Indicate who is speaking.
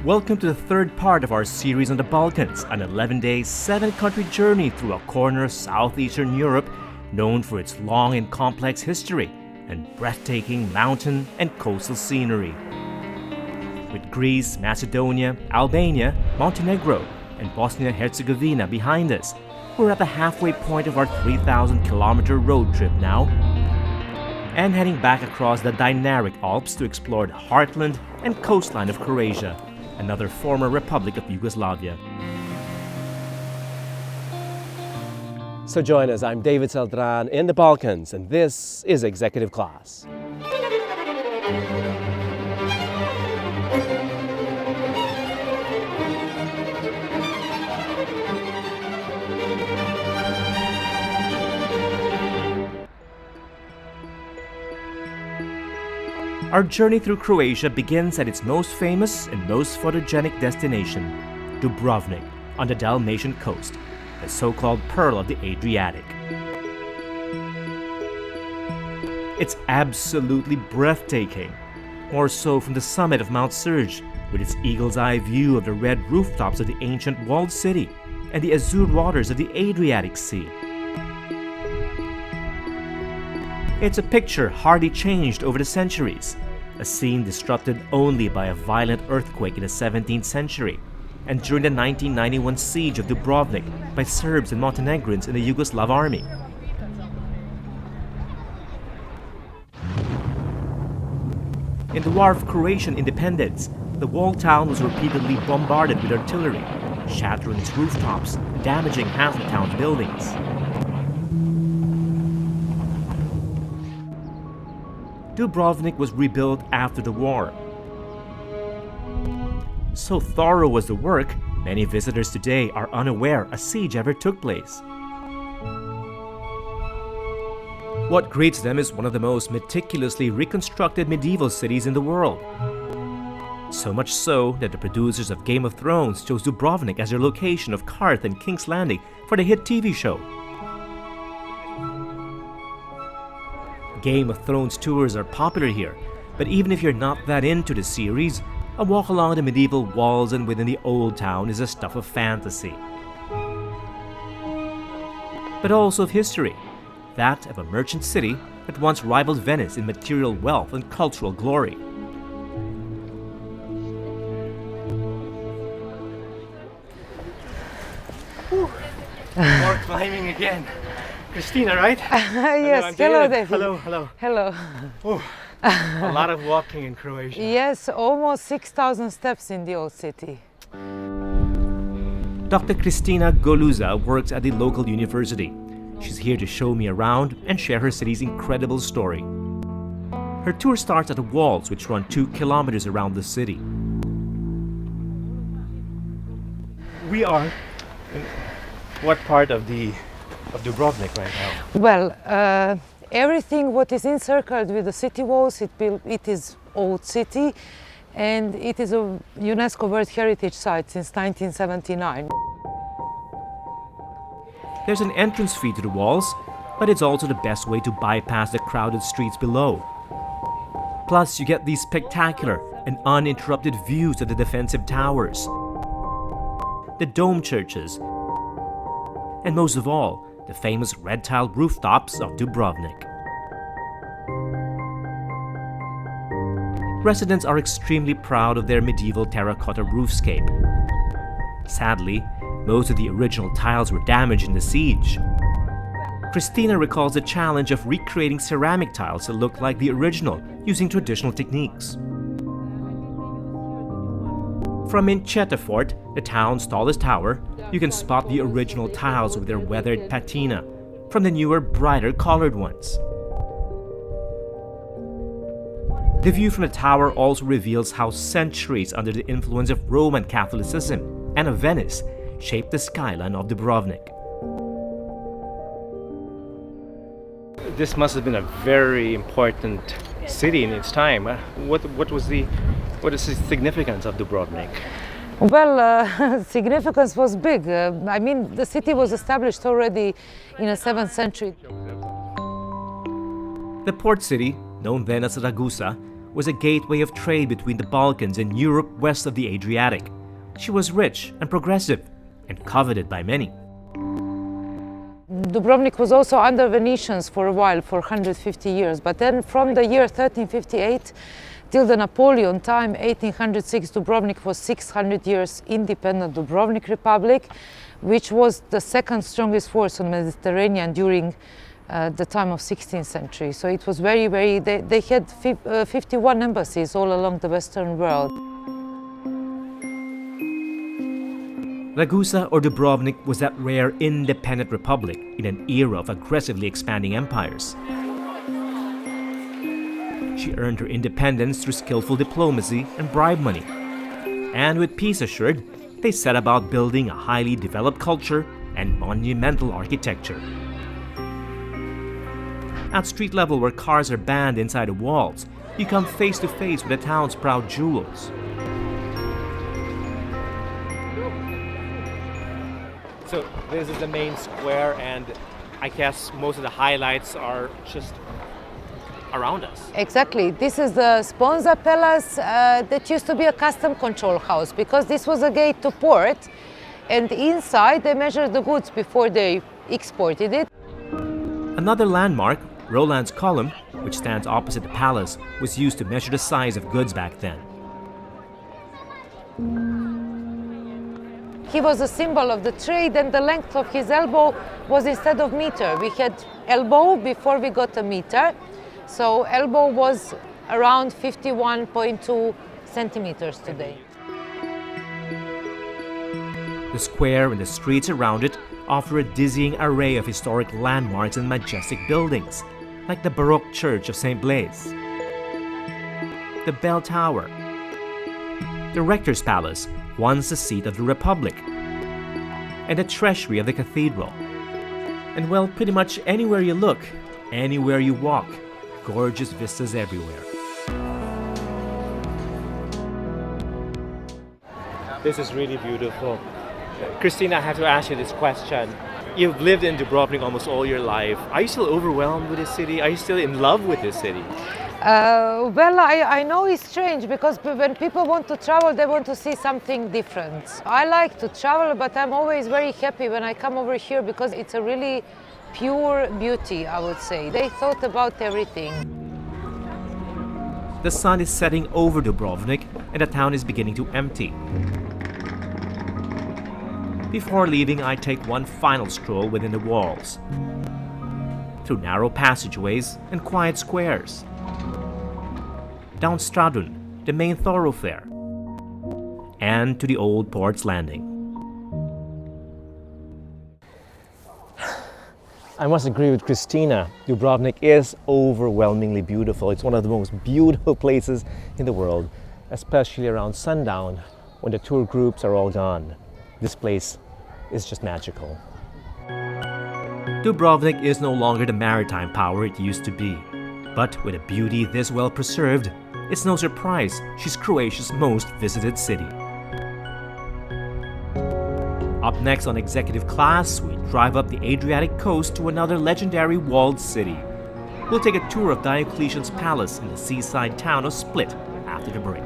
Speaker 1: Welcome to the third part of our series on the Balkans, an 11-day, 7-country journey through a corner of southeastern Europe known for its long and complex history and breathtaking mountain and coastal scenery. With Greece, Macedonia, Albania, Montenegro, and Bosnia-Herzegovina behind us, we're at the halfway point of our 3,000-kilometer road trip now, and heading back across the Dinaric Alps to explore the heartland and coastline of Croatia, another former Republic of Yugoslavia. So join us, I'm David Celdran in the Balkans, and this is Executive Class. Our journey through Croatia begins at its most famous and most photogenic destination, Dubrovnik, on the Dalmatian coast, the so-called Pearl of the Adriatic. It's absolutely breathtaking, more so from the summit of Mount Surge, with its eagle's eye view of the red rooftops of the ancient walled city and the azure waters of the Adriatic Sea. It's a picture hardly changed over the centuries, a scene disrupted only by a violent earthquake in the 17th century and during the 1991 siege of Dubrovnik by Serbs and Montenegrins in the Yugoslav army. In the War of Croatian independence, the walled town was repeatedly bombarded with artillery, shattering its rooftops and damaging half the town's buildings. Dubrovnik was rebuilt after the war. So thorough was the work, many visitors today are unaware a siege ever took place. What greets them is one of the most meticulously reconstructed medieval cities in the world. So much so that the producers of Game of Thrones chose Dubrovnik as their location of Karth and King's Landing for the hit TV show. Game of Thrones tours are popular here, but even if you're not that into the series, a walk along the medieval walls and within the old town is a stuff of fantasy. But also of history, that of a merchant city that once rivaled Venice in material wealth and cultural glory.
Speaker 2: More climbing again. Christina, right?
Speaker 3: Yes, hello David.
Speaker 2: Hello.
Speaker 3: Hello.
Speaker 2: A lot of walking in Croatia.
Speaker 3: Yes, almost 6,000 steps in the old city.
Speaker 1: Dr. Kristina Goluza works at the local university. She's here to show me around and share her city's incredible story. Her tour starts at the walls, which run 2 kilometers around the city.
Speaker 2: We are in what part of Dubrovnik right now?
Speaker 3: Well, everything what is encircled with the city walls, it is old city, and it is a UNESCO World Heritage Site since 1979.
Speaker 1: There's an entrance fee to the walls, but it's also the best way to bypass the crowded streets below. Plus, you get these spectacular and uninterrupted views of the defensive towers, the dome churches, and most of all, the famous red-tiled rooftops of Dubrovnik. Residents are extremely proud of their medieval terracotta roofscape. Sadly, most of the original tiles were damaged in the siege. Christina recalls the challenge of recreating ceramic tiles that look like the original using traditional techniques. From Mincheta Fort, the town's tallest tower, you can spot the original tiles with their weathered patina from the newer, brighter colored ones. The view from the tower also reveals how centuries under the influence of Roman Catholicism and of Venice shaped the skyline of Dubrovnik.
Speaker 2: This must have been a very important city in its time. What is the significance of Dubrovnik?
Speaker 3: Well, significance was big. I mean, the city was established already in the 7th century.
Speaker 1: The port city, known then as Ragusa, was a gateway of trade between the Balkans and Europe west of the Adriatic. She was rich and progressive and coveted by many.
Speaker 3: Dubrovnik was also under Venetians for a while, for 150 years, but then from the year 1358 till the Napoleon time, 1806, Dubrovnik was 600 years independent Dubrovnik Republic, which was the second strongest force on the Mediterranean during the time of 16th century. So it was they had 51 embassies all along the Western world.
Speaker 1: Ragusa or Dubrovnik was that rare independent republic in an era of aggressively expanding empires. She earned her independence through skillful diplomacy and bribe money. And with peace assured, they set about building a highly developed culture and monumental architecture. At street level, where cars are banned inside the walls, you come face to face with the town's proud jewels.
Speaker 2: So this is the main square, and I guess most of the highlights are just around us.
Speaker 3: Exactly. This is the Sponza Palace that used to be a custom control house, because this was a gate to port, and inside they measured the goods before they exported it.
Speaker 1: Another landmark, Roland's Column, which stands opposite the palace, was used to measure the size of goods back then.
Speaker 3: He was a symbol of the trade, and the length of his elbow was instead of meter. We had elbow before we got a meter, so elbow was around 51.2 centimeters today.
Speaker 1: The square and the streets around it offer a dizzying array of historic landmarks and majestic buildings, like the Baroque Church of St. Blaise, the Bell Tower, the Rector's Palace, once the seat of the Republic, and the treasury of the cathedral. And well, pretty much anywhere you look, anywhere you walk, gorgeous vistas everywhere.
Speaker 2: This is really beautiful. Christina, I have to ask you this question. You've lived in Dubrovnik almost all your life. Are you still overwhelmed with this city? Are you still in love with this city?
Speaker 3: Well, I know it's strange, because when people want to travel, they want to see something different. I like to travel, but I'm always very happy when I come over here, because it's a really pure beauty, I would say. They thought about everything.
Speaker 1: The sun is setting over Dubrovnik and the town is beginning to empty. Before leaving, I take one final stroll within the walls, through narrow passageways and quiet squares, down Celdran, the main thoroughfare, and to the old port's landing.
Speaker 2: I must agree with Christina. Dubrovnik is overwhelmingly beautiful. It's one of the most beautiful places in the world, especially around sundown when the tour groups are all gone. This place is just magical.
Speaker 1: Dubrovnik is no longer the maritime power it used to be. But with a beauty this well preserved, it's no surprise she's Croatia's most visited city. Up next on Executive Class, we drive up the Adriatic coast to another legendary walled city. We'll take a tour of Diocletian's palace in the seaside town of Split after the break.